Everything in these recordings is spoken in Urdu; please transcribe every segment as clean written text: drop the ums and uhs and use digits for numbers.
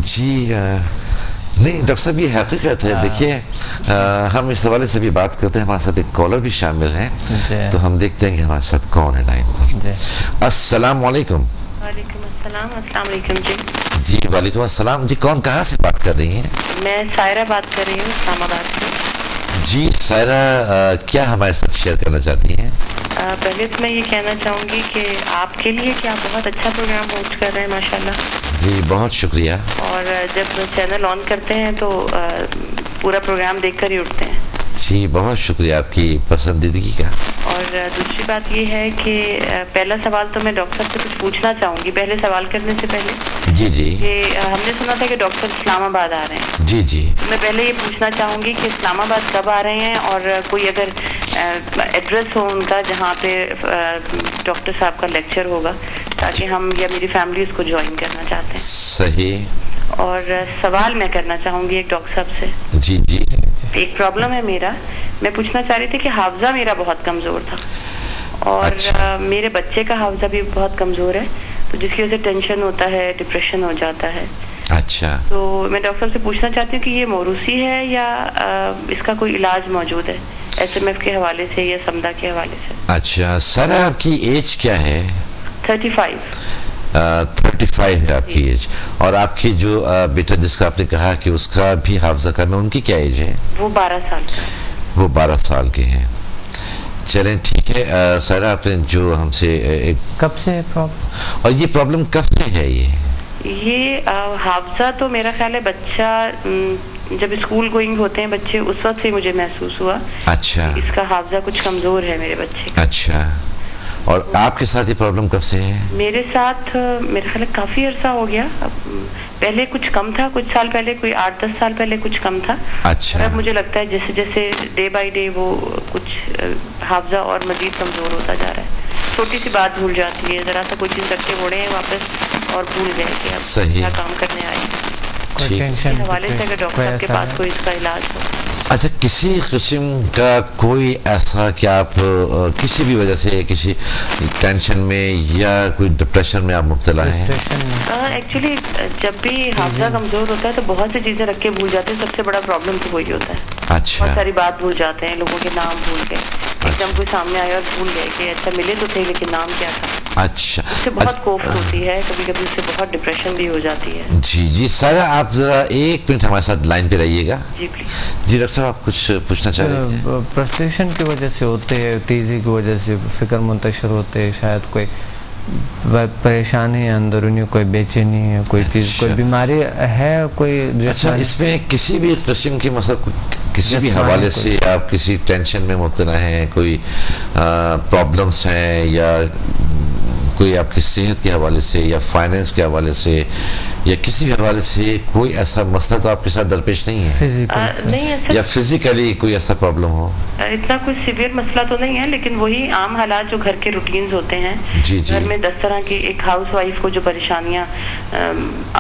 جی نہیں ڈاکٹر صاحب یہ حقیقت ہے. دیکھیے ہم اس حوالے سے بھی بات کرتے ہیں. ہمارے ساتھ ایک کالر بھی شامل ہیں تو ہم دیکھتے ہیں کہ ہمارے ساتھ کون ہے لائن پر. السلام علیکم. وعلیکم السلام. السلام علیکم. جی وعلیکم السلام. جی کون کہاں سے بات کر رہی ہیں؟ میں سائرہ بات کر رہی ہوں اسلام آباد سے. جی سائرہ کیا ہمارے ساتھ شیئر کرنا چاہتی ہیں؟ پہلے تو میں یہ کہنا چاہوں گی کہ آپ کے لیے کہ آپ بہت اچھا پروگرام ہوسٹ کر رہے ہیں ماشاءاللہ. جی بہت شکریہ. اور جب چینل آن کرتے ہیں تو پورا پروگرام دیکھ کر ہی اٹھتے ہیں. جی بہت شکریہ آپ کی پسندیدگی کا. اور دوسری بات یہ ہے کہ پہلا سوال تو میں ڈاکٹر صاحب سے کچھ پوچھنا چاہوں گی پہلے سوال کرنے سے پہلے. جی جی. کہ ہم نے سنا تھا کہ ڈاکٹر اسلام آباد آ رہے ہیں. جی جی. میں پہلے یہ پوچھنا چاہوں گی کہ اسلام آباد کب آ رہے ہیں اور کوئی اگر ایڈریس ہو ان کا جہاں پہ ڈاکٹر صاحب کا لیکچر ہوگا تاکہ ہم یا میری فیملی اس کو جوائن کرنا چاہتے ہیں. صحیح. اور سوال میں کرنا چاہوں گی ایک ڈاکٹر صاحب سے. جی جی. ایک پرابلم ہے میرا. میں پوچھنا چاہ رہی تھی کہ حافظہ میرا بہت کمزور تھا اور میرے بچے کا حافظہ بھی بہت کمزور ہے تو جس کی وجہ سے ٹینشن ہوتا ہے ڈپریشن ہو جاتا ہے. اچھا. تو میں ڈاکٹر صاحب سے پوچھنا چاہتی ہوں کہ یہ موروثی ہے یا اس کا کوئی علاج موجود ہے ایس ایم ایف کے حوالے سے یا سمدہ کے حوالے سے. اچھا سر آپ کی ایج کیا ہے؟ 35. 35 ہے آپ کی ایج. اور آپ کی جو بیٹا جس کا آپ نے کہا کہ اس کا بھی حافظہ کرنا ان کی کیا ایج ہے؟ وہ 12 سال کا. وہ 12 سال کے ہیں. چلیں ٹھیک ہے. سر آپ نے جو ہم سے کب سے پرابلم اور یہ پرابلم کب سے ہے؟ یہ حافظہ تو میرا خیال ہے بچہ جب اسکول گوئنگ ہوتے ہیں بچے اس وقت سے مجھے محسوس ہوا. اچھا. اس کا حافظہ کچھ کمزور ہے میرے بچے کا. اچھا. اور آپ کے ساتھ یہ پرابلم کب سے ہے؟ میرے ساتھ میرے خیال کافی عرصہ ہو گیا. پہلے کچھ کم تھا کچھ سال پہلے کوئی 8-10 سال پہلے کچھ کم تھا. اچھا. اب مجھے لگتا ہے جیسے جیسے ڈے بائی ڈے وہ کچھ حافظہ اور مزید کمزور ہوتا جا رہا ہے. چھوٹی سی بات بھول جاتی ہے ذرا سا کوئی چیز رکھ کے بوڑھے ہیں واپس اور بھول گئے کہ اب کیا کام کرنے آئے. ٹینشن حوالے سے اگر ڈاکٹر صاحب کے پاس کوئی اس کا علاج ہو. اچھا کسی قسم کا کوئی ایسا کہ آپ کسی بھی وجہ سے کسی ٹینشن میں یا کوئی ڈپریشن میں آپ مبتلا ہیں؟ ایکچولی جب بھی حافظہ کمزور ہوتا ہے تو بہت سی چیزیں رکھ کے بھول جاتے ہیں. سب سے بڑا پرابلم تو وہی ہوتا ہے. اچھا. بہت ساری بات بھول جاتے ہیں لوگوں کے نام بھول گئے ایک دم کوئی سامنے آیا اور بھول گئے کہ اچھا ملے تو تھے لیکن نام کیا تھا. اچھا. اس سے بہت کوفت ہوتی ہے کبھی کبھی اس سے بہت ڈپریشن بھی ہو جاتی ہے. جی جی سر آپ ذرا 1 منٹ ہمارے ساتھ لائن پہ رہیے گا. جی پلیز. جی ڈاکٹر صاحب آپ کچھ پوچھنا چاہ رہے تھے؟ پرسیشن کی وجہ سے ہوتے ہیں تیزی کی وجہ سے فکر منتشر ہوتے ہیں شاید کوئی پریشانی ہے اندرونی کوئی بے چینی ہے کوئی چیز کوئی بیماری ہے کوئی. اچھا اس میں کسی بھی قسم کی مثلا کسی بھی حوالے سے آپ کسی ٹینشن میں مبتلا ہیں کوئی پرابلمس ہیں یا کوئی آپ کی صحت کے حوالے سے یا فائنینس کے حوالے سے یا کسی بھی حوالے سے کوئی ایسا مسئلہ تو آپ کے ساتھ درپیش نہیں ہے یا فزیکلی کوئی ایسا پرابلم ہو؟ اتنا کوئی سیویئر مسئلہ تو نہیں ہے لیکن وہی عام حالات جو گھر کے روٹینز ہوتے ہیں. گھر میں 10 طرح کی ایک ہاؤس وائف کو جو پریشانیاں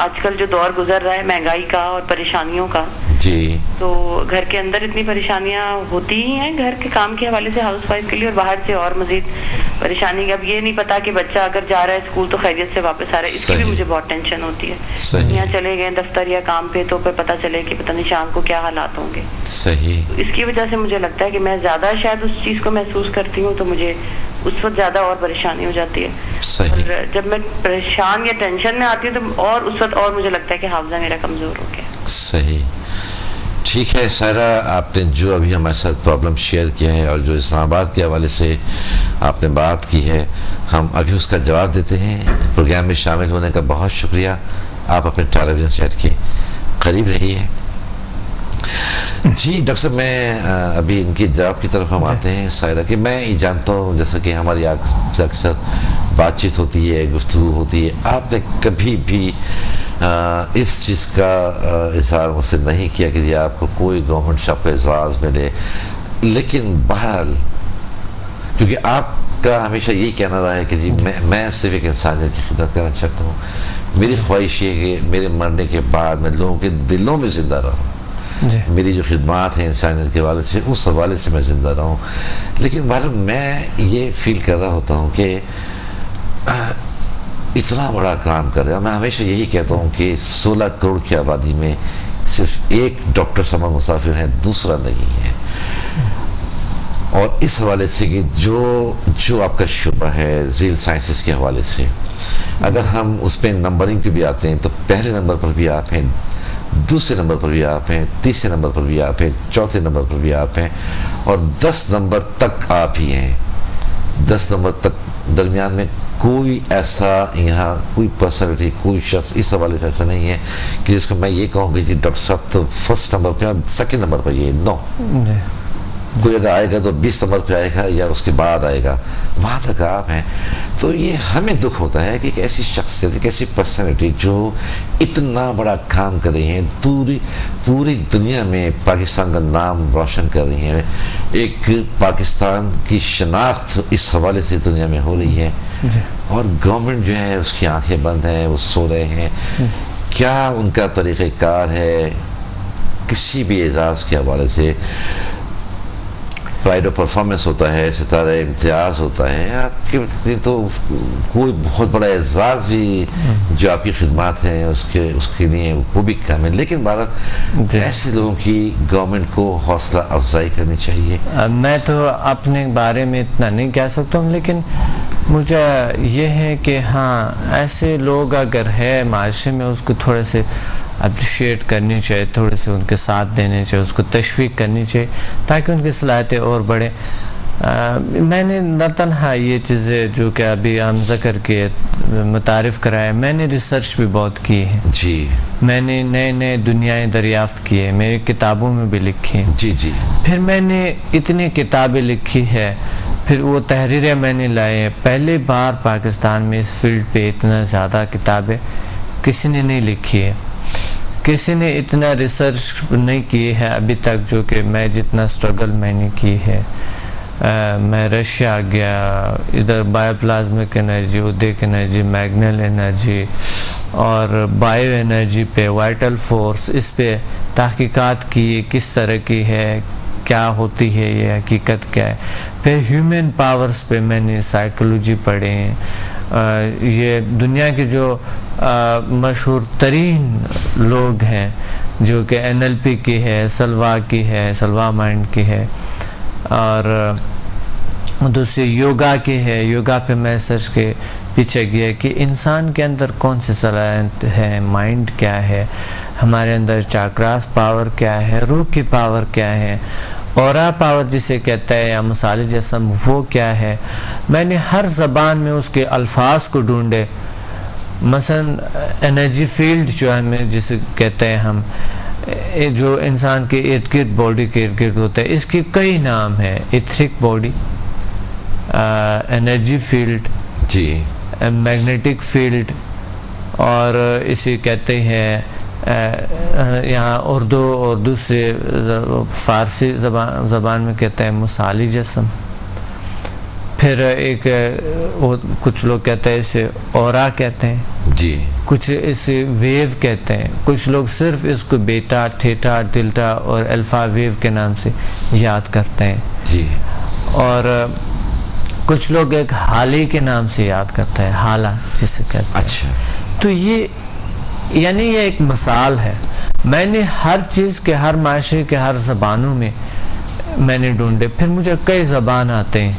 آج کل جو دور گزر رہا ہے مہنگائی کا اور پریشانیوں کا. جی. تو گھر کے اندر اتنی پریشانیاں ہوتی ہی ہیں گھر کے کام کے حوالے سے ہاؤس وائف کے لیے اور باہر سے اور مزید پریشانی. اب یہ نہیں پتا کہ بچہ اگر جا رہا ہے اسکول تو خیریت سے واپس آ رہا ہے اس کی بھی مجھے بہت ٹینشن ہوتی ہے. یہاں چلے گئے دفتر یا کام پہ تو پھر پتہ چلے کہ پتہ نہیں شام کو کیا حالات ہوں گے. صحیح. اس کی وجہ سے مجھے لگتا ہے کہ میں زیادہ شاید اس چیز کو محسوس کرتی ہوں تو مجھے اس وقت زیادہ اور پریشانی ہو جاتی ہے. صحیح. اور جب میں پریشان یا ٹینشن میں آتی ہوں تو اور اس وقت اور مجھے لگتا ہے کہ حافظہ میرا کمزور ہو گیا. صحیح. ٹھیک ہے سارا آپ نے جو ابھی ہمارے ساتھ پرابلم شیئر کیا ہے اور جو اسلام آباد کے حوالے سے آپ نے بات کی ہے ہم ابھی اس کا جواب دیتے ہیں. پروگرام میں شامل ہونے کا بہت شکریہ. آپ اپنے ٹیلی ویژن سیٹ کے قریب رہیے. جی ڈاکٹر صاحب میں ابھی ان کی جواب کی طرف ہم آتے ہیں. سائرہ کہ میں یہ جانتا ہوں جیسا کہ ہماری اکثر بات چیت ہوتی ہے گفتگو ہوتی ہے آپ نے کبھی بھی اس چیز کا اظہار مجھ سے نہیں کیا کہ آپ کو کوئی گورنمنٹ شاپ کا اعزاز ملے لیکن بہرحال کیونکہ آپ کا ہمیشہ یہی کہنا رہا ہے کہ جی میں صرف ایک انسانیت کی خدمت کرنا چاہتا ہوں. میری خواہش یہ ہے کہ میرے مرنے کے بعد میں لوگوں کے دلوں میں زندہ رہوں. میری جو خدمات ہیں انسانیت کے حوالے سے اس حوالے سے میں زندہ رہوں. لیکن بہرحال میں یہ فیل کر رہا ہوتا ہوں کہ اتنا بڑا کام کر رہے ہیں. میں ہمیشہ یہی کہتا ہوں کہ 16 کروڑ کی آبادی میں صرف ایک ڈاکٹر سمر مسافر ہیں, دوسرا نہیں ہے. اور اس حوالے سے کہ جو آپ کا شعبہ ہے ذیل سائنسز کے حوالے سے, اگر ہم اس پہ نمبرنگ پہ بھی آتے ہیں تو پہلے نمبر پر بھی آپ ہیں, دوسرے نمبر پر بھی آپ ہیں, تیسرے نمبر پر بھی آپ ہیں, چوتھے نمبر پر بھی آپ ہیں, اور 10 نمبر تک آپ ہی ہیں. 10 نمبر تک درمیان میں کوئی ایسا یہاں کوئی پرسنالٹی, کوئی شخص اس حوالے سے ایسا نہیں ہے کہ جس کو میں یہ کہوں کہ جی ڈاکٹر صاحب تو فرسٹ نمبر پہ, سیکنڈ نمبر پر یہ نو. کوئی اگر آئے گا تو 20 نمبر پہ آئے گا یا اس کے بعد آئے گا, وہاں تک آپ ہیں. تو یہ ہمیں دکھ ہوتا ہے کہ ایک ایسی شخصیت, ایک ایسی پرسنالٹی جو اتنا بڑا کام کر رہی ہیں, پوری دنیا میں پاکستان کا نام روشن کر رہی ہیں, ایک پاکستان کی شناخت اس حوالے سے دنیا میں ہو رہی ہے, اور گورنمنٹ جو ہے اس کی آنکھیں بند ہیں, وہ سو رہے ہیں. کیا ان کا طریقہ کار ہے کسی بھی اعزاز کے حوالے سے؟ پرائڈ آف پرفارمنس ہوتا ہے, ستارہ امتیاز ہوتا ہے, آپ کے تو کوئی بہت بڑا اعزاز بھی جو آپ کی خدمات ہیں اس کے لیے وہ بھی کم ہے. لیکن بھارت ایسے لوگوں کی گورنمنٹ کو حوصلہ افزائی کرنی چاہیے. میں تو اپنے بارے میں اتنا نہیں کہہ سکتا ہوں, لیکن مجھے یہ ہے کہ ہاں ایسے لوگ اگر ہے معاشرے میں اس کو تھوڑے سے اپریشیٹ کرنی چاہیے, تھوڑے سے ان کے ساتھ دینے چاہیے, اس کو تشویق کرنی چاہیے تاکہ ان کی صلاحیتیں اور بڑھیں. میں نے نہ تنہا یہ چیزیں جو کہ ابھی ہم ذکر کے متعارف کرائے, میں نے ریسرچ بھی بہت کی ہے. جی, میں نے نئے دنیائیں دریافت کی ہے, میری کتابوں میں بھی لکھی ہیں. جی. پھر میں نے اتنی کتابیں لکھی ہے, پھر وہ تحریریں میں نے لائے ہیں. پہلی بار پاکستان میں اس فیلڈ پہ اتنا زیادہ کتابیں کسی نے نہیں لکھی ہے, کسی نے اتنا ریسرچ نہیں کی ہے ابھی تک جو کہ میں جتنا سٹرگل میں نے کی ہے. میں رشیا گیا, ادھر بایو پلازمک انرجی, ادیک انرجی, میگنل انرجی اور بایو انرجی پہ, وائٹل فورس, اس پہ تحقیقات کی, کس طرح کی ہے, کیا ہوتی ہے, یہ حقیقت کیا ہے. پھر ہیومن پاورز پہ میں نے سائیکولوجی پڑھے ہیں. یہ دنیا کے جو مشہور ترین لوگ ہیں جو کہ NLP کی ہے, سلوا کی ہے, سلوا مائنڈ کی ہے, اور دوسری یوگا کی ہے. یوگا پہ میں سرچ کے پیچھے گیا کہ انسان کے اندر کون سی صلاحیت ہے, مائنڈ کیا ہے, ہمارے اندر چاکراس پاور کیا ہے, روح کی پاور کیا ہے, اورا پاور جسے کہتا ہے, یا مثالی جسم وہ کیا ہے. میں نے ہر زبان میں اس کے الفاظ کو ڈھونڈے. مثلا انرجی فیلڈ جو ہے جسے کہتے ہیں ہم, جو انسان کے ارد گرد, باڈی کے ارد گرد ہوتا ہے, اس کی کئی نام ہیں. ایتھرک باڈی, انرجی فیلڈ, جی, میگنیٹک فیلڈ, اور اسے کہتے ہیں یہاں اردو اور دوسرے فارسی زبان میں کہتے ہیں مثالی جسم. پھر ایک کچھ لوگ کہتے ہیں اسے اورا کہتے ہیں, جی, کچھ اسے ویو کہتے ہیں, کچھ لوگ صرف اس کو بیٹا, تھیٹا, ڈیلٹا اور الفا ویو کے نام سے یاد کرتے ہیں. جی, اور کچھ لوگ ایک حالی کے نام سے یاد کرتے ہیں, حالہ جسے کہتے ہیں. اچھا. تو یہ یعنی یہ ایک مثال ہے. میں نے ہر چیز کے, ہر معاشرے کے ہر زبانوں میں میں نے ڈھونڈے. پھر مجھے کئی زبان آتے ہیں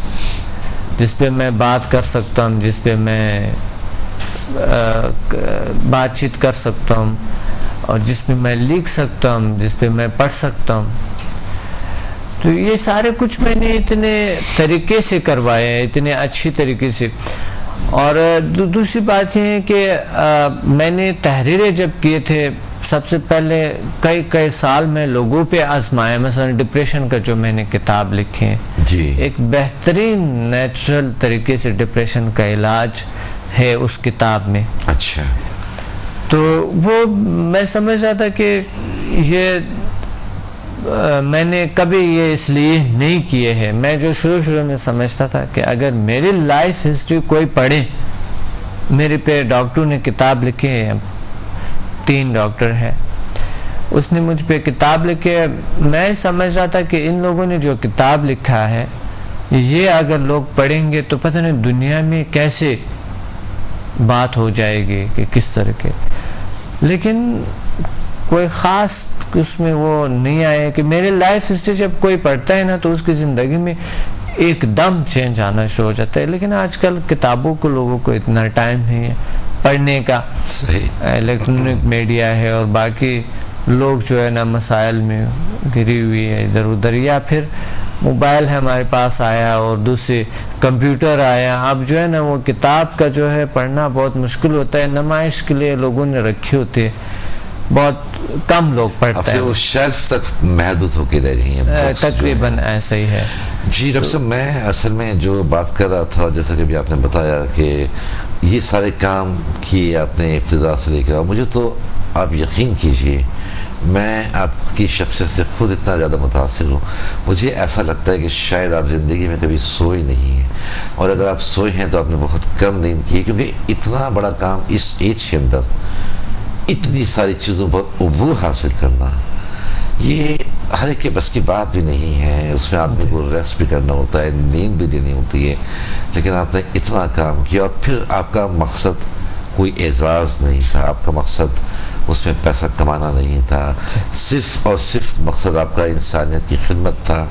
جس پہ میں بات کر سکتا ہوں, جس پہ میں بات چیت کر سکتا ہوں, اور جس پہ میں لکھ سکتا ہوں, جس پہ میں پڑھ سکتا ہوں. تو یہ سارے کچھ میں نے اتنے طریقے سے کروائے ہیں, اتنے اچھی طریقے سے. اور دوسری بات یہ ہے کہ میں نے تحریریں جب کیے تھے, سب سے پہلے کئی سال میں لوگوں پہ آزمائے. مثلا ڈپریشن کا جو میں نے کتاب لکھی ہے, جی, ایک بہترین نیچرل طریقے سے ڈپریشن کا علاج ہے اس کتاب میں. اچھا. تو وہ میں سمجھ رہا تھا کہ یہ میں نے کبھی یہ اس لیے نہیں کیے ہیں. میں جو شروع میں سمجھتا تھا کہ اگر میری لائف ہسٹری کوئی پڑھے, میرے پہ ڈاکٹر نے کتاب لکھی ہے, 3 ڈاکٹر ہے, اس نے مجھ پہ کتاب لکھی ہے. میں سمجھ رہا تھا کہ ان لوگوں نے جو کتاب لکھا ہے, یہ اگر لوگ پڑھیں گے تو پتہ نہیں دنیا میں کیسے بات ہو جائے گی کہ کس طرح کے، لیکن کوئی خاص اس میں وہ نہیں آیا کہ میرے لائف ہسٹری جب کوئی پڑھتا ہے نا تو اس کی زندگی میں ایک دم چینج آنا شروع ہو جاتا ہے. لیکن آج کل کتابوں کو لوگوں کو اتنا ٹائم نہیں ہے پڑھنے کا، الیکٹرانک میڈیا ہے اور باقی لوگ جو ہے نا مسائل میں گری ہوئی ہے ادھر ادھر، یا پھر موبائل ہے ہمارے پاس آیا اور دوسرے کمپیوٹر آیا. اب جو ہے نا وہ کتاب کا جو ہے پڑھنا بہت مشکل ہوتا ہے، نمائش کے لیے لوگوں نے رکھی ہوتی ہے، بہت کم لوگ پڑھتے ہیں، وہ شیلف تک محدود ہو کے رہ گئی ہیں تقریباً ایسا ہی ہے. جی ڈاکٹر صاحب، میں اصل میں جو بات کر رہا تھا جیسا کہ ابھی آپ نے بتایا کہ یہ سارے کام کیے آپ نے ابتدا سے لے کے، اور مجھے تو آپ یقین کیجئے میں آپ کی شخصیت سے خود اتنا زیادہ متاثر ہوں. مجھے ایسا لگتا ہے کہ شاید آپ زندگی میں کبھی سوئے نہیں ہیں، اور اگر آپ سوئے ہیں تو آپ نے بہت کم نیند کی ہے، کیونکہ اتنا بڑا کام اس ایج کے اندر اتنی ساری چیزوں پر عبور حاصل کرنا یہ ہر ایک کے بس کی بات بھی نہیں ہے. اس میں آدمی کو ریسٹ بھی کرنا ہوتا ہے، نیند بھی لینی ہوتی ہے، لیکن آپ نے اتنا کام کیا اور پھر آپ کا مقصد کوئی اعزاز نہیں تھا، آپ کا مقصد اس میں پیسہ کمانا نہیں تھا، صرف اور صرف مقصد آپ کا انسانیت کی خدمت تھا.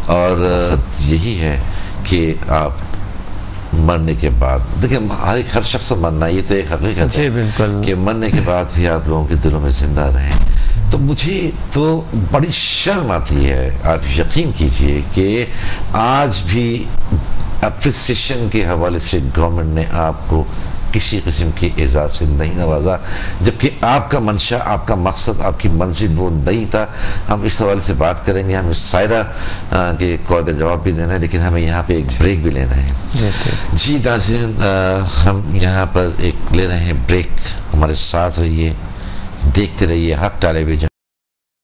اور یہی ہے کہ آپ مرنے کے بعد دیکھیں ہر شخص مرنا یہ تو ایک حقیقت ہے کہ مرنے کے بعد بھی آپ لوگوں کے دلوں میں زندہ رہیں. تو مجھے تو بڑی شرم آتی ہے، آپ یقین کیجئے کہ آج بھی اپریسیشن کے حوالے سے گورنمنٹ نے آپ کو کسی قسم کے اعزاز سے نہیں نوازا، جبکہ آپ کا منشا، آپ کا مقصد، آپ کی منزل وہ نہیں تھا. ہم اس حوالے سے بات کریں گے، ہم سائرہ کے کال کا جواب بھی دینا ہے، لیکن ہمیں یہاں پہ ایک بریک بھی لینا ہے. جی ناظرین، ہم یہاں پر ایک لے رہے ہیں بریک، ہمارے ساتھ رہیے، دیکھتے رہیے حق ٹیلی ویژن.